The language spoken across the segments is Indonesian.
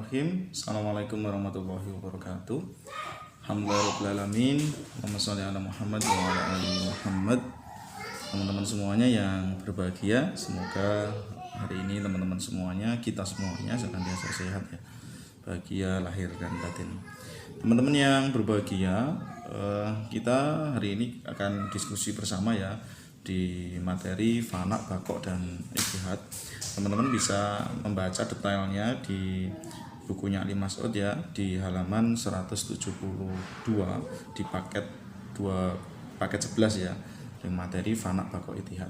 Bismillahirrahmanirrahim. Assalamualaikum warahmatullahi wabarakatuh. Alhamdulillahirrahmanirrahim. Allahumma sholli ala Muhammad wa ala ali Muhammad. Teman-teman semuanya yang berbahagia, semoga hari ini teman-teman semuanya, kita semuanya senantiasa sehat ya, bahagia lahir dan batin. Teman-teman yang berbahagia, kita hari ini akan diskusi bersama ya di materi fana, baqo dan ittihad. Teman-teman bisa membaca detailnya di bukunya Ali Mas'ud ya, di halaman 172 di paket 11 ya, yang materi fana, baqo, ittihad.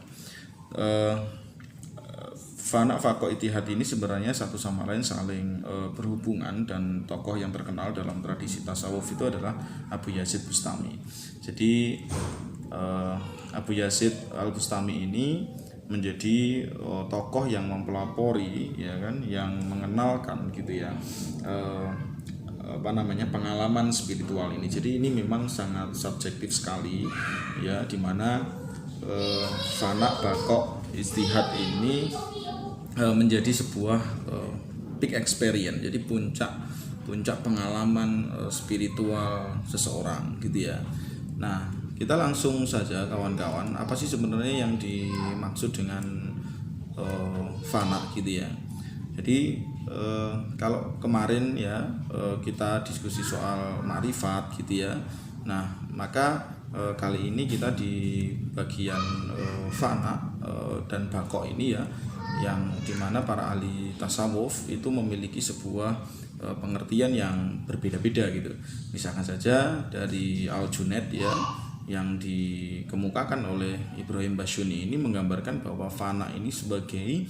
Fana, baqo, ittihad ini sebenarnya satu sama lain saling berhubungan, dan tokoh yang terkenal dalam tradisi tasawuf itu adalah Abu Yazid Bustami. Jadi Abu Yazid Al-Bustami ini menjadi tokoh yang mempelopori ya kan, yang mengenalkan gitu ya pengalaman spiritual ini. Jadi ini memang sangat subjektif sekali ya, dimana fana, baqo, ittihad ini menjadi sebuah peak experience, jadi puncak pengalaman spiritual seseorang gitu ya. Nah, kita langsung saja kawan-kawan, apa sih sebenarnya yang dimaksud dengan fana gitu ya. Jadi kalau kemarin ya kita diskusi soal ma'rifat gitu ya. Nah, maka kali ini kita di bagian fana dan baqo ini ya, yang dimana para ahli tasawuf itu memiliki sebuah pengertian yang berbeda-beda gitu. Misalkan saja dari Al-Junaid ya, yang dikemukakan oleh Ibrahim Basyuni ini menggambarkan bahwa fana ini sebagai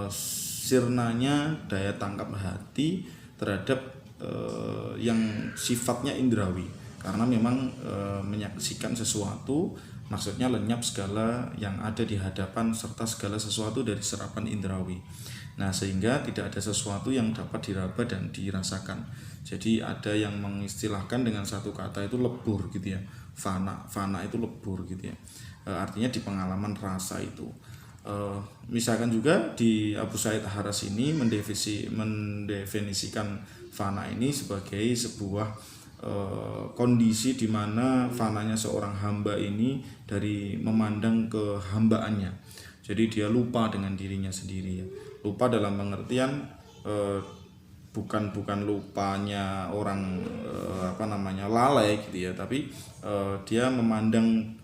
sirnanya daya tangkap hati terhadap yang sifatnya indrawi, karena memang menyaksikan sesuatu, maksudnya lenyap segala yang ada di hadapan serta segala sesuatu dari serapan indrawi. Nah, sehingga tidak ada sesuatu yang dapat diraba dan dirasakan. Jadi ada yang mengistilahkan dengan satu kata itu lebur gitu ya. Fana itu lebur gitu ya. Artinya di pengalaman rasa itu. Misalkan juga di Abu Said Haras ini mendefinisikan fana ini sebagai sebuah kondisi di mana fananya seorang hamba ini dari memandang kehambaannya. Jadi dia lupa dengan dirinya sendiri ya. Lupa dalam pengertian bukan lupanya orang lalai gitu ya, tapi dia memandang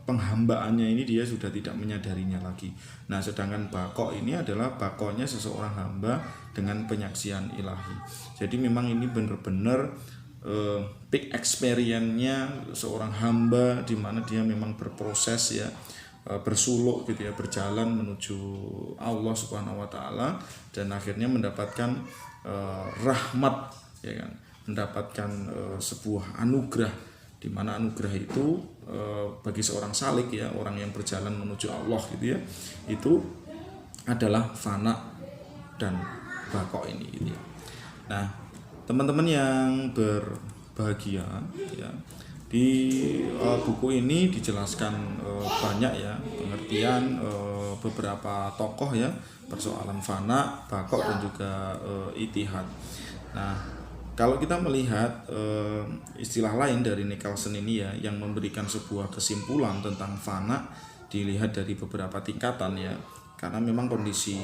penghambaannya ini dia sudah tidak menyadarinya lagi. Nah, sedangkan baqo ini adalah baqonya seseorang hamba dengan penyaksian ilahi. Jadi memang ini benar-benar peak experience-nya seorang hamba, di mana dia memang berproses ya, bersuluk gitu ya, berjalan menuju Allah Subhanahu wa taala, dan akhirnya mendapatkan rahmat ya kan, mendapatkan sebuah anugerah, di mana anugerah itu bagi seorang salik ya, orang yang berjalan menuju Allah gitu ya, itu adalah fana dan baqo ini gitu ya. Nah, teman-teman yang berbahagia ya, di buku ini dijelaskan banyak ya pengertian beberapa tokoh ya, persoalan fana, baqo dan juga ittihad. Nah, kalau kita melihat istilah lain dari Nicholson ini ya, yang memberikan sebuah kesimpulan tentang fana, dilihat dari beberapa tingkatan ya, karena memang kondisi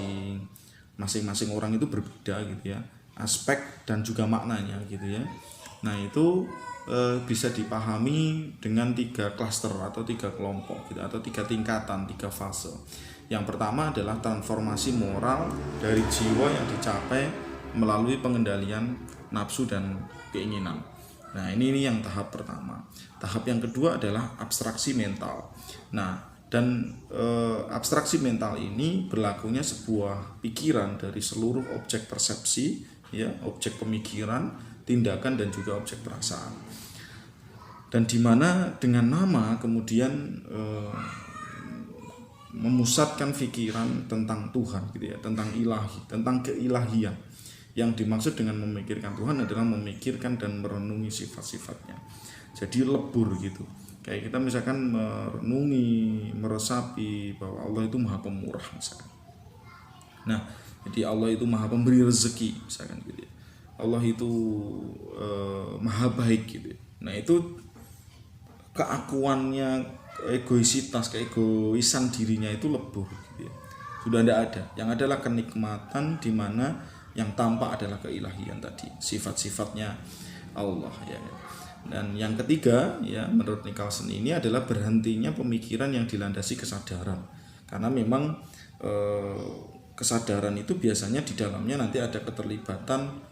masing-masing orang itu berbeda gitu ya, aspek dan juga maknanya gitu ya. Nah, itu bisa dipahami dengan 3 klaster atau 3 kelompok gitu, atau 3 tingkatan, 3 fase. Yang pertama adalah transformasi moral dari jiwa yang dicapai melalui pengendalian nafsu dan keinginan. Nah, ini yang tahap pertama. Tahap yang kedua adalah abstraksi mental. Nah, dan abstraksi mental ini berlakunya sebuah pikiran dari seluruh objek persepsi ya, objek pemikiran, tindakan dan juga objek perasaan. Dan di mana dengan nama kemudian memusatkan pikiran tentang Tuhan gitu ya, tentang ilahi, tentang keilahian. Yang dimaksud dengan memikirkan Tuhan adalah memikirkan dan merenungi sifat-sifatnya. Jadi lebur gitu. Kayak kita misalkan merenungi, meresapi bahwa Allah itu Maha Pemurah misalkan. Nah, jadi Allah itu Maha Pemberi rezeki misalkan gitu ya. Allah itu maha baik gitu. Nah itu keakuannya, keegoisan dirinya itu lebur gitu ya. Sudah tidak ada. Yang adalah kenikmatan di mana yang tampak adalah keilahian tadi, sifat-sifatnya Allah ya. Dan yang ketiga ya menurut Nicholson ini adalah berhentinya pemikiran yang dilandasi kesadaran. Karena memang kesadaran itu biasanya di dalamnya nanti ada keterlibatan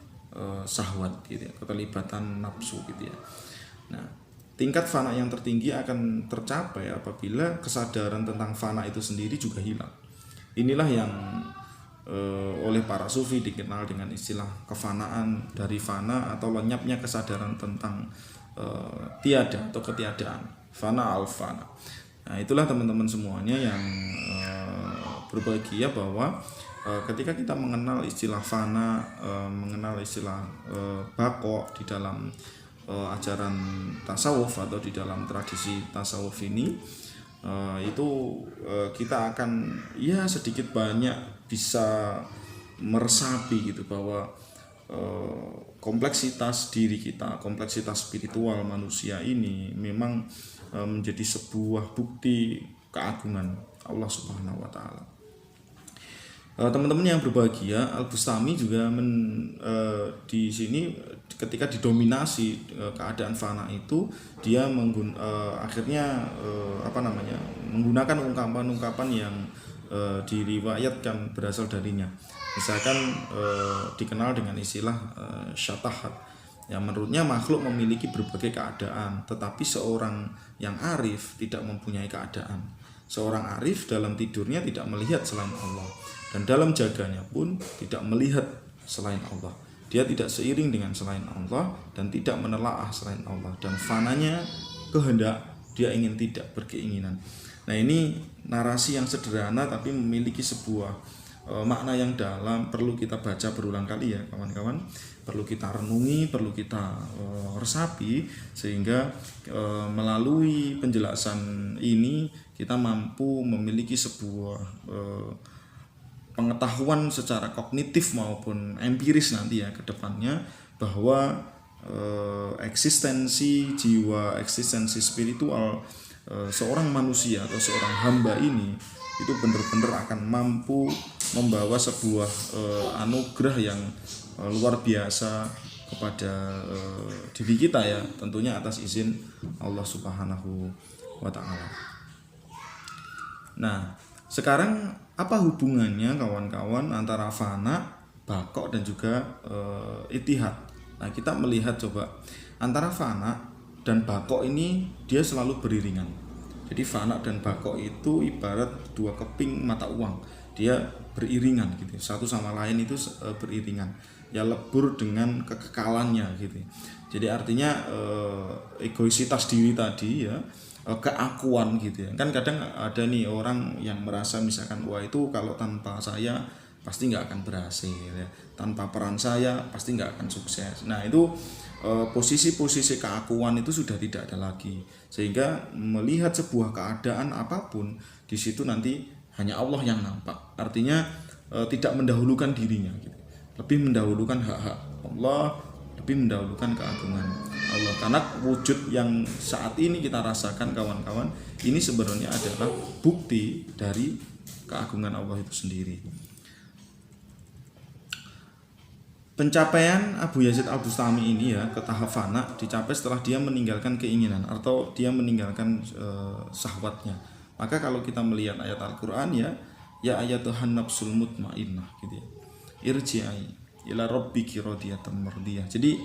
syahwat gitu ya, keterlibatan nafsu gitu ya. Nah, tingkat fana yang tertinggi akan tercapai apabila kesadaran tentang fana itu sendiri juga hilang. Inilah yang oleh para sufi dikenal dengan istilah kefanaan dari fana atau lenyapnya kesadaran tentang tiada atau ketiadaan, fana al-fana. Nah, itulah teman-teman semuanya yang berbahagia bahwa ketika kita mengenal istilah fana, mengenal istilah bako di dalam ajaran tasawuf atau di dalam tradisi tasawuf ini, itu kita akan ya sedikit banyak bisa meresapi gitu bahwa kompleksitas diri kita, kompleksitas spiritual manusia ini memang menjadi sebuah bukti keagungan Allah Subhanahu wa taala. Teman-teman yang berbahagia, Al-Bustami juga di sini ketika didominasi keadaan fana itu dia akhirnya menggunakan ungkapan-ungkapan yang diriwayatkan berasal darinya. Misalkan dikenal dengan istilah syatahat. Ya, menurutnya makhluk memiliki berbagai keadaan, tetapi seorang yang arif tidak mempunyai keadaan. Seorang arif dalam tidurnya tidak melihat selain Allah, dan dalam jaganya pun tidak melihat selain Allah. Dia tidak seiring dengan selain Allah dan tidak menelaah selain Allah, dan fananya kehendak, dia ingin tidak berkeinginan. Nah, ini narasi yang sederhana tapi memiliki sebuah makna yang dalam, perlu kita baca berulang kali ya kawan-kawan, perlu kita renungi, perlu kita resapi, sehingga melalui penjelasan ini kita mampu memiliki sebuah pengetahuan secara kognitif maupun empiris nanti ya ke depannya, bahwa eksistensi jiwa, eksistensi spiritual seorang manusia atau seorang hamba ini itu benar-benar akan mampu membawa sebuah anugerah yang luar biasa kepada diri kita ya, tentunya atas izin Allah Subhanahu wa taala. Nah, sekarang apa hubungannya kawan-kawan antara fana, bako dan juga itihad? Nah, kita melihat coba antara fana dan bako ini dia selalu beriringan. Jadi fana dan bako itu ibarat dua keping mata uang, dia beriringan gitu, satu sama lain itu beriringan, ya lebur dengan kekekalannya gitu. Jadi artinya egoisitas diri tadi ya, keakuan gitu ya. Kan kadang ada nih orang yang merasa misalkan wah itu kalau tanpa saya pasti nggak akan berhasil ya, tanpa peran saya pasti nggak akan sukses. Nah itu posisi-posisi keakuan itu sudah tidak ada lagi, sehingga melihat sebuah keadaan apapun di situ nanti hanya Allah yang nampak. Artinya tidak mendahulukan dirinya gitu, lebih mendahulukan hak-hak Allah, lebih mendahulukan keagungan Allah. Karena wujud yang saat ini kita rasakan kawan-kawan, ini sebenarnya adalah bukti dari keagungan Allah itu sendiri. Pencapaian Abu Yazid Al-Bustami ini ya ke tahap fana dicapai setelah dia meninggalkan keinginan atau dia meninggalkan syahwatnya. Maka kalau kita melihat ayat Al-Qur'an ya ayatuhan nafsul mutmainnah gitu ya, irji'i ila rabbiki radiyatan mardiyah. Jadi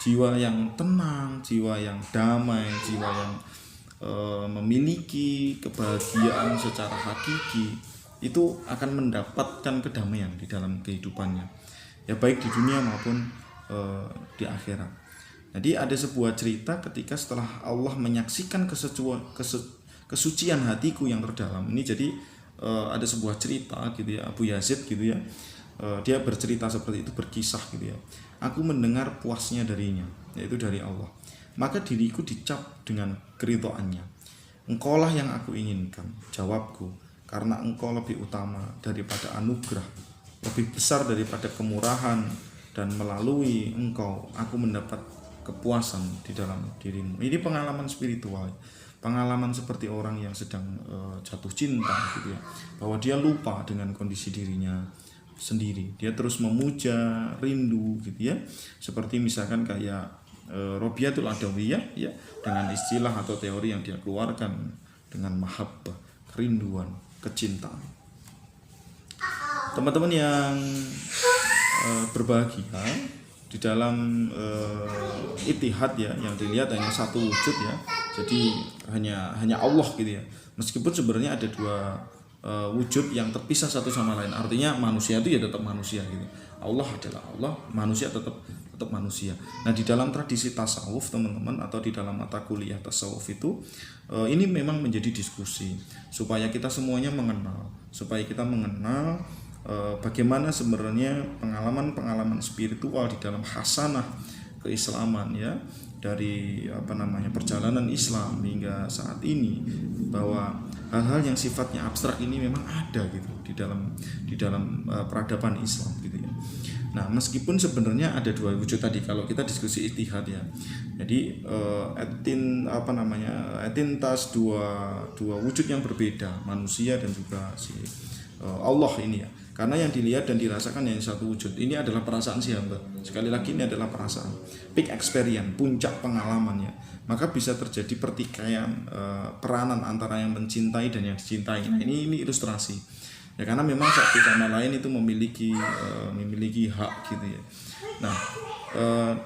jiwa yang tenang, jiwa yang damai, jiwa yang memiliki kebahagiaan secara hakiki itu akan mendapatkan kedamaian di dalam kehidupannya, ya baik di dunia maupun di akhirat. Jadi ada sebuah cerita ketika setelah Allah menyaksikan kesucian hatiku yang terdalam ini. Jadi ada sebuah cerita gitu ya, Abu Yazid gitu ya, dia bercerita seperti itu, berkisah gitu ya. Aku mendengar puasnya darinya, yaitu dari Allah. Maka diriku dicap dengan keridhoannya. Engkaulah yang aku inginkan, jawabku, karena engkau lebih utama daripada anugerah, lebih besar daripada kemurahan, dan melalui engkau aku mendapat kepuasan di dalam dirimu. Ini pengalaman spiritual, pengalaman seperti orang yang sedang jatuh cinta gitu ya, bahwa dia lupa dengan kondisi dirinya sendiri, dia terus memuja, rindu gitu ya, seperti misalkan kayak Robiatul Adawiyah ya, dengan istilah atau teori yang dia keluarkan dengan mahabbah, kerinduan, kecintaan. Teman-teman yang berbahagia, di dalam ittihad ya, yang dilihat hanya satu wujud ya, jadi hanya Allah gitu ya, meskipun sebenarnya ada dua wujud yang terpisah satu sama lain. Artinya manusia itu ya tetap manusia gitu, Allah adalah Allah, manusia tetap manusia. Nah, di dalam tradisi tasawuf teman-teman, atau di dalam mata kuliah tasawuf itu ini memang menjadi diskusi supaya kita semuanya mengenal, bagaimana sebenarnya pengalaman spiritual di dalam hasanah keislaman ya, dari perjalanan Islam hingga saat ini, bahwa hal-hal yang sifatnya abstrak ini memang ada gitu di dalam peradaban Islam gitu ya. Nah, meskipun sebenarnya ada dua wujud tadi kalau kita diskusi ittihad ya. Jadi etintas dua wujud yang berbeda, manusia dan juga si Allah ini ya. Karena yang dilihat dan dirasakan yang satu wujud ini adalah perasaan si hamba. Sekali lagi ini adalah perasaan, peak experience, puncak pengalamannya. Maka bisa terjadi pertikaian peranan antara yang mencintai dan yang dicintai. Nah, ini ilustrasi. Ya, karena memang satu sama lain itu memiliki hak gitu ya. Nah,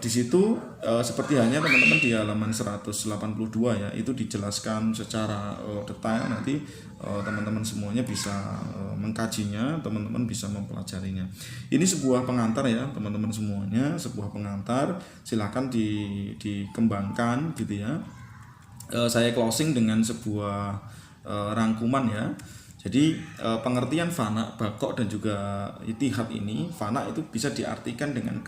di situ seperti halnya teman-teman di halaman 182 ya, itu dijelaskan secara detail. Nanti teman-teman semuanya bisa mengkajinya, teman-teman bisa mempelajarinya. Ini sebuah pengantar ya teman-teman semuanya, sebuah pengantar, silakan dikembangkan gitu ya. Saya closing dengan sebuah rangkuman ya. Jadi pengertian fana, bakok dan juga ittihad ini, fana itu bisa diartikan dengan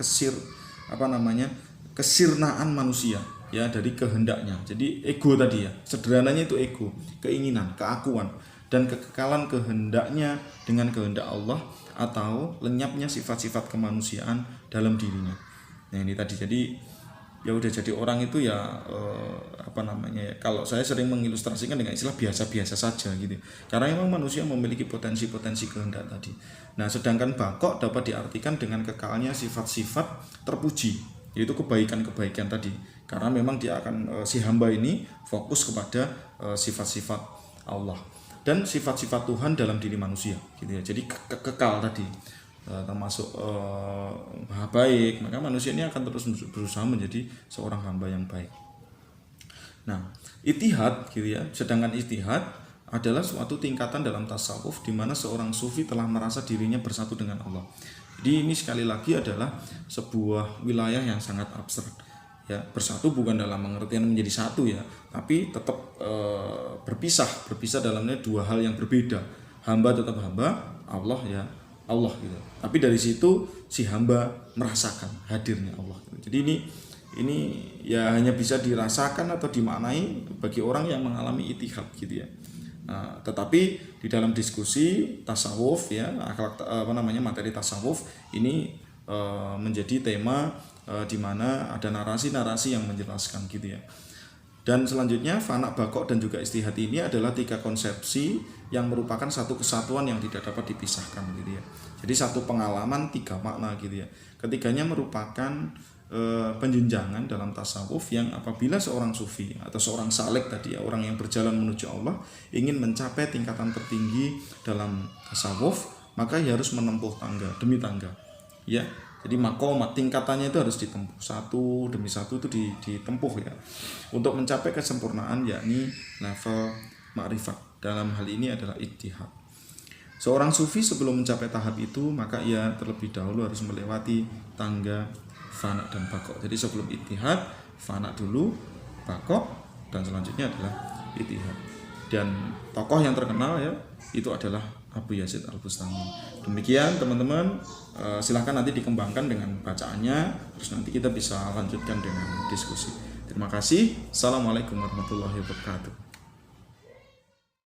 kesirnaan manusia ya, dari kehendaknya. Jadi ego tadi ya, sederhananya itu ego, keinginan, keakuan dan kekekalan kehendaknya dengan kehendak Allah, atau lenyapnya sifat-sifat kemanusiaan dalam dirinya. Nah, ini tadi. Jadi ya udah, jadi orang itu ya kalau saya sering mengilustrasikan dengan istilah biasa-biasa saja gitu, karena memang manusia memiliki potensi-potensi kehendak tadi. Nah, sedangkan bakok dapat diartikan dengan kekalnya sifat-sifat terpuji, yaitu kebaikan-kebaikan tadi, karena memang dia akan si hamba ini fokus kepada sifat-sifat Allah dan sifat-sifat Tuhan dalam diri manusia gitu ya. Jadi kekal tadi, termasuk baik, maka manusia ini akan terus berusaha menjadi seorang hamba yang baik. Nah, ittihad gitu ya. Sedangkan ittihad adalah suatu tingkatan dalam tasawuf di mana seorang sufi telah merasa dirinya bersatu dengan Allah. Jadi ini sekali lagi adalah sebuah wilayah yang sangat abstrak. Ya, bersatu bukan dalam pengertian menjadi satu ya, tapi tetap berpisah dalamnya dua hal yang berbeda. Hamba tetap hamba, Allah ya Allah gitu. Tapi dari situ si hamba merasakan hadirnya Allah gitu. Jadi ini ya hanya bisa dirasakan atau dimaknai bagi orang yang mengalami ittihad gitu ya. Nah, tetapi di dalam diskusi tasawuf ya, materi tasawuf ini menjadi tema di mana ada narasi-narasi yang menjelaskan gitu ya. Dan selanjutnya fana, bakok dan juga ittihad ini adalah tiga konsepsi yang merupakan satu kesatuan yang tidak dapat dipisahkan gitu ya. Jadi satu pengalaman, tiga makna gitu ya. Ketiganya merupakan penjenjangan dalam tasawuf yang apabila seorang sufi atau seorang salik tadi ya, orang yang berjalan menuju Allah, ingin mencapai tingkatan tertinggi dalam tasawuf, maka ia harus menempuh tangga demi tangga ya. Jadi makomat tingkatannya itu harus ditempuh satu demi satu, itu ditempuh ya, untuk mencapai kesempurnaan, yakni level ma'rifat. Dalam hal ini adalah ittihad. Seorang sufi sebelum mencapai tahap itu, maka ia terlebih dahulu harus melewati tangga fana dan bakok. Jadi sebelum ittihad, fana dulu, bakok, dan selanjutnya adalah ittihad. Dan tokoh yang terkenal ya, itu adalah Abu Yazid Al-Bustami. Demikian teman-teman, silahkan nanti dikembangkan dengan bacaannya, terus nanti kita bisa lanjutkan dengan diskusi. Terima kasih. Assalamualaikum warahmatullahi wabarakatuh.